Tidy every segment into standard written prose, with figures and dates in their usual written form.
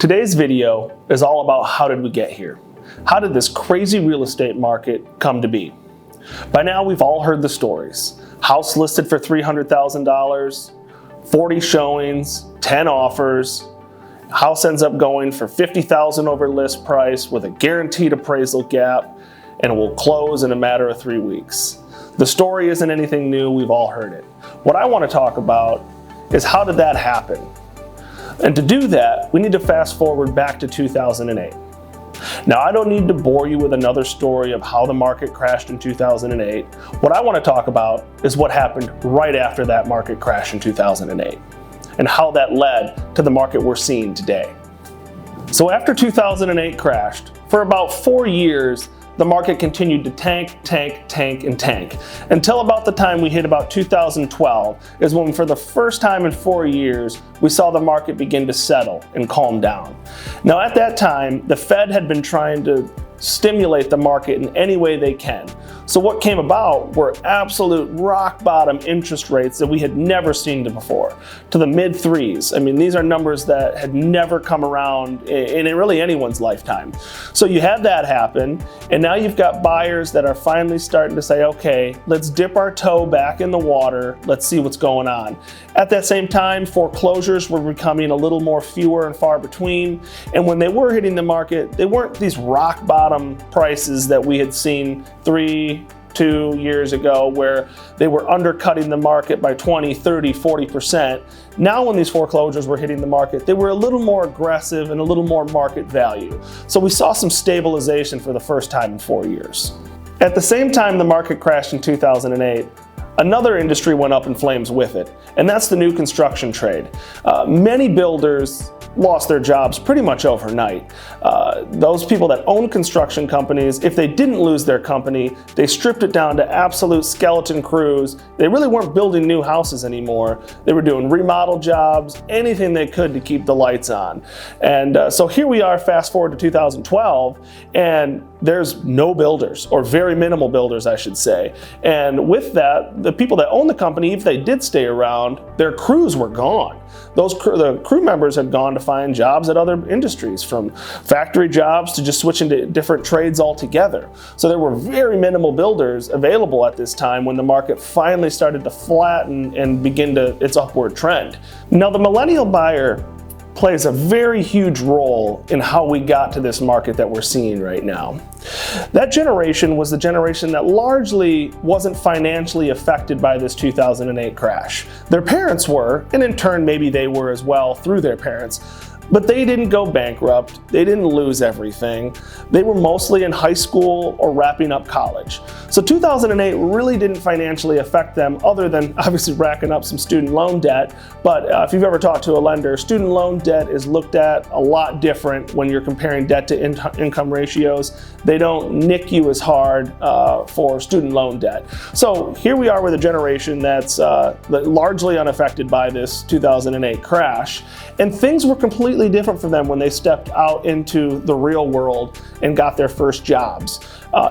Today's video is all about how did we get here? How did this crazy real estate market come to be? By now we've all heard the stories. House listed for $300,000, 40 showings, 10 offers. House ends up going for $50,000 over list price with a guaranteed appraisal gap, and it will close in a matter of 3 weeks. The story isn't anything new, we've all heard it. What I want to talk about is how did that happen? And to do that, we need to fast forward back to 2008. Now, I don't need to bore you with another story of how the market crashed in 2008. What I want to talk about is what happened right after that market crash in 2008 and how that led to the market we're seeing today. So after 2008 crashed, for about 4 years, the market continued to tank, until about the time we hit about 2012 is when for the first time in 4 years, we saw the market begin to settle and calm down. Now at that time, the Fed had been trying to stimulate the market in any way they can. So what came about were absolute rock bottom interest rates that we had never seen before, to the mid threes. I mean, these are numbers that had never come around in really anyone's lifetime. So you had that happen, and now you've got buyers that are finally starting to say, okay, let's dip our toe back in the water, let's see what's going on. At that same time, foreclosures were becoming a little more fewer and far between, and when they were hitting the market, they weren't these rock bottom prices that we had seen 2 years ago where they were undercutting the market by 20, 30, 40%. Now when these foreclosures were hitting the market, they were a little more aggressive and a little more market value. So we saw some stabilization for the first time in 4 years. At the same time the market crashed in 2008, another industry went up in flames with it, and that's the new construction trade. Many builders lost their jobs pretty much overnight. Those people that own construction companies, if they didn't lose their company, they stripped it down to absolute skeleton crews. They really weren't building new houses anymore. They were doing remodel jobs, anything they could to keep the lights on. And so here we are, fast forward to 2012, and there's no builders, or very minimal builders, I should say. And with that, the people that own the company, if they did stay around, their crews were gone. The crew members had gone to find jobs at other industries, from factory jobs to just switching to different trades altogether. So there were very minimal builders available at this time when the market finally started to flatten and begin its upward trend. Now the millennial buyer plays a very huge role in how we got to this market that we're seeing right now. That generation was the generation that largely wasn't financially affected by this 2008 crash. Their parents were, and in turn maybe they were as well through their parents. But they didn't go bankrupt, they didn't lose everything. They were mostly in high school or wrapping up college. So 2008 really didn't financially affect them, other than obviously racking up some student loan debt. But if you've ever talked to a lender, student loan debt is looked at a lot different when you're comparing debt to income ratios. They don't nick you as hard for student loan debt. So here we are with a generation that's largely unaffected by this 2008 crash. And things were completely different for them when they stepped out into the real world and got their first jobs.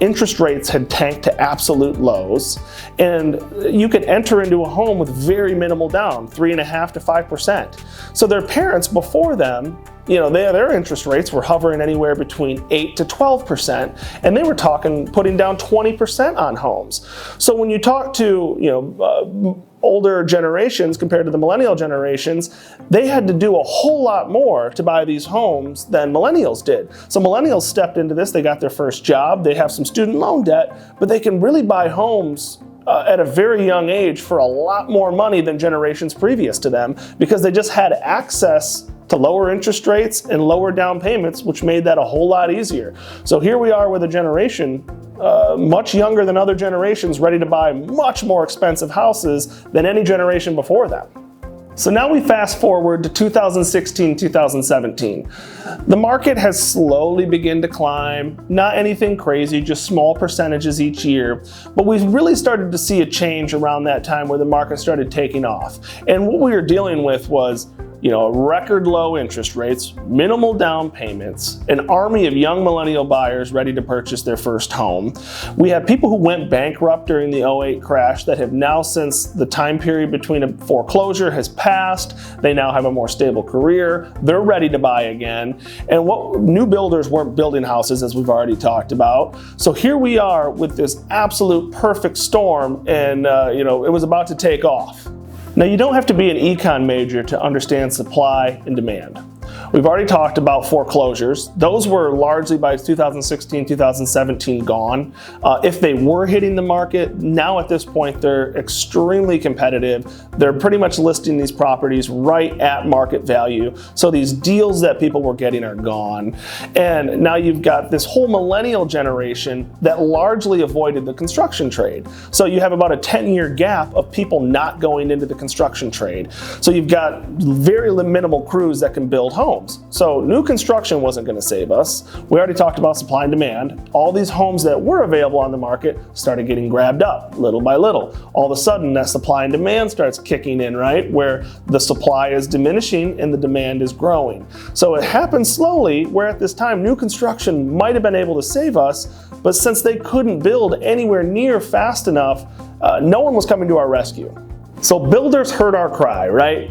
Interest rates had tanked to absolute lows, and you could enter into a home with very minimal down, 3.5% to 5%. So their parents before them, their interest rates were hovering anywhere between 8 to 12%, and they were talking putting down 20% on homes. So when you talk to older generations compared to the millennial generations, they had to do a whole lot more to buy these homes than millennials did. So millennials stepped into this, they got their first job, they have some student loan debt, but they can really buy homes at a very young age for a lot more money than generations previous to them, because they just had access to lower interest rates and lower down payments, which made that a whole lot easier. So here we are with a generation much younger than other generations, ready to buy much more expensive houses than any generation before them. So now we fast forward to 2016, 2017. The market has slowly begun to climb, not anything crazy, just small percentages each year, but we've really started to see a change around that time where the market started taking off. And what we were dealing with was, record low interest rates, minimal down payments, an army of young millennial buyers ready to purchase their first home. We have people who went bankrupt during the '08 crash that have now, since the time period between a foreclosure has passed, they now have a more stable career. They're ready to buy again. And what new builders weren't building houses, as we've already talked about. So here we are with this absolute perfect storm, and it was about to take off. Now, you don't have to be an econ major to understand supply and demand. We've already talked about foreclosures. Those were largely by 2016, 2017 gone. If they were hitting the market, now at this point they're extremely competitive. They're pretty much listing these properties right at market value. So these deals that people were getting are gone. And now you've got this whole millennial generation that largely avoided the construction trade. So you have about a 10-year gap of people not going into the construction trade. So you've got very minimal crews that can build homes. So new construction wasn't going to save us. We already talked about supply and demand. All these homes that were available on the market started getting grabbed up little by little. All of a sudden that supply and demand starts kicking in, right? Where the supply is diminishing and the demand is growing. So it happens slowly, where at this time new construction might have been able to save us, but since they couldn't build anywhere near fast enough, no one was coming to our rescue. So builders heard our cry, right?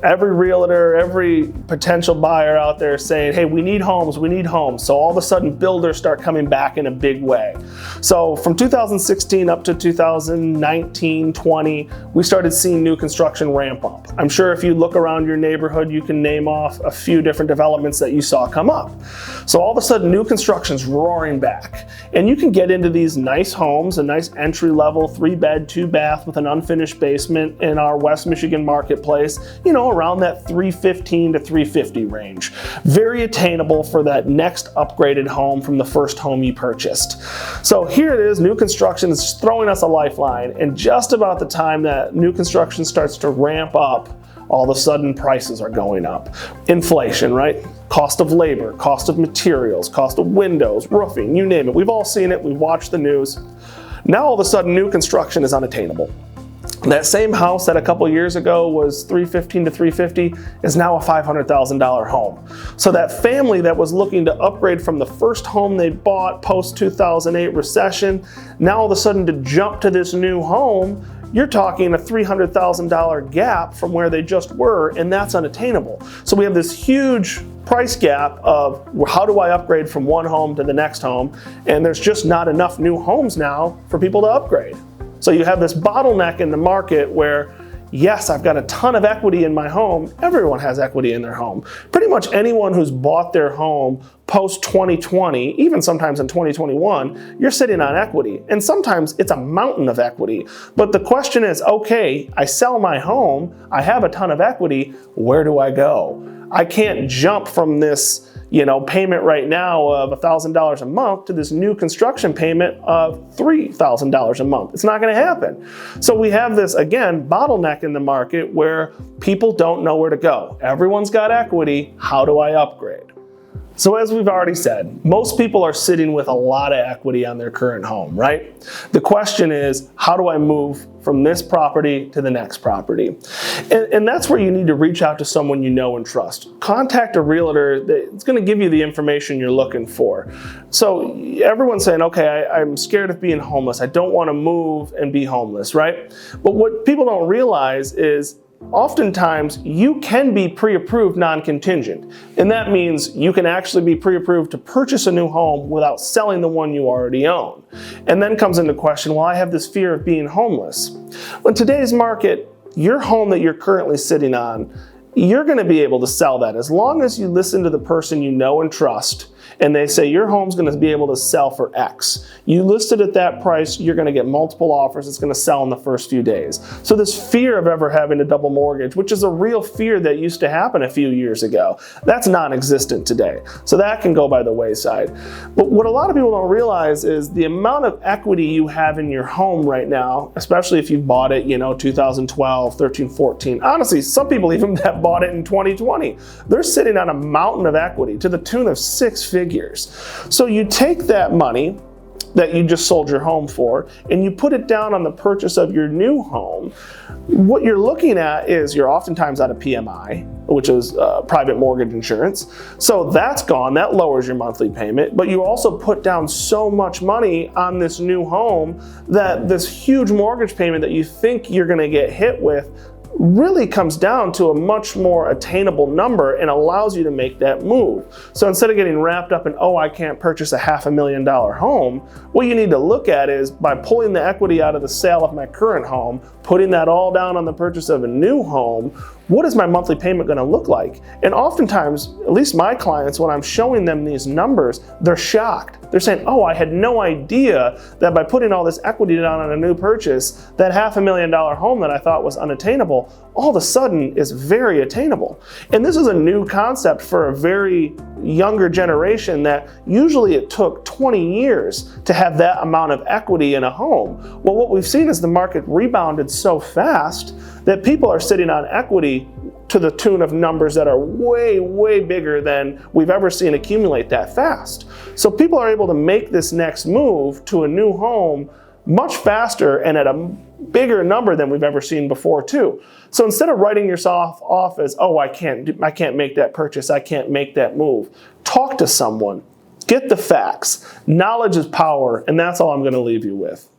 Every realtor, every potential buyer out there saying, hey, we need homes, we need homes. So all of a sudden builders start coming back in a big way. So from 2016 up to 2019, 20, we started seeing new construction ramp up. I'm sure if you look around your neighborhood, you can name off a few different developments that you saw come up. So all of a sudden new construction's roaring back. And you can get into these nice homes, a nice entry level 3-bed, 2-bath with an unfinished basement in our West Michigan marketplace, around that $315 to $350 range. Very attainable for that next upgraded home from the first home you purchased. So here it is, new construction is throwing us a lifeline, and just about the time that new construction starts to ramp up, all of a sudden prices are going up. Inflation, right? Cost of labor, cost of materials, cost of windows, roofing, you name it. We've all seen it, we've watched the news. Now all of a sudden new construction is unattainable. That same house that a couple years ago was $315 to $350 is now a $500,000 home. So that family that was looking to upgrade from the first home they bought post 2008 recession, now all of a sudden to jump to this new home, you're talking a $300,000 gap from where they just were, and that's unattainable. So we have this huge price gap of how do I upgrade from one home to the next home, and there's just not enough new homes now for people to upgrade. So you have this bottleneck in the market where, yes, I've got a ton of equity in my home. Everyone has equity in their home. Pretty much anyone who's bought their home post 2020, even sometimes in 2021, you're sitting on equity. And sometimes it's a mountain of equity. But the question is, okay, I sell my home, I have a ton of equity, where do I go? I can't jump from this payment right now of $1,000 a month to this new construction payment of $3,000 a month. It's not going to happen. So we have this, again, bottleneck in the market where people don't know where to go. Everyone's got equity. How do I upgrade? So as we've already said, most people are sitting with a lot of equity on their current home, right? The question is, how do I move from this property to the next property? And that's where you need to reach out to someone you know and trust. Contact a realtor that's going to give you the information you're looking for. So everyone's saying, okay, I'm scared of being homeless. I don't want to move and be homeless, right? But what people don't realize is oftentimes you can be pre-approved non-contingent, and that means you can actually be pre-approved to purchase a new home without selling the one you already own. And then comes into question, well, I have this fear of being homeless. Well, in today's market, your home that you're currently sitting on, you're going to be able to sell that as long as you listen to the person you know and trust, and they say your home's going to be able to sell for X. You list it at that price, you're going to get multiple offers, it's going to sell in the first few days. So this fear of ever having a double mortgage, which is a real fear that used to happen a few years ago, that's non-existent today. So that can go by the wayside. But what a lot of people don't realize is the amount of equity you have in your home right now, especially if you bought it, 2012, 13, 14. Honestly, some people even that bought it in 2020, they're sitting on a mountain of equity to the tune of 6 figures. So you take that money, that you just sold your home for, and you put it down on the purchase of your new home, what you're looking at is you're oftentimes at a PMI, which is private mortgage insurance. So that's gone, that lowers your monthly payment, but you also put down so much money on this new home that this huge mortgage payment that you think you're gonna get hit with really comes down to a much more attainable number and allows you to make that move. So instead of getting wrapped up in, oh, I can't purchase a $500,000 home, what you need to look at is by pulling the equity out of the sale of my current home, putting that all down on the purchase of a new home, what is my monthly payment going to look like? And oftentimes, at least my clients, when I'm showing them these numbers, they're shocked. They're saying, oh, I had no idea that by putting all this equity down on a new purchase, that $500,000 home that I thought was unattainable, all of a sudden is very attainable. And this is a new concept for a very younger generation that usually it took 20 years to have that amount of equity in a home. Well, what we've seen is the market rebounded so fast that people are sitting on equity to the tune of numbers that are way, way bigger than we've ever seen accumulate that fast. So people are able to make this next move to a new home much faster and at a bigger number than we've ever seen before too. So instead of writing yourself off as, oh, I can't make that purchase, I can't make that move, talk to someone, get the facts. Knowledge is power, and that's all I'm going to leave you with.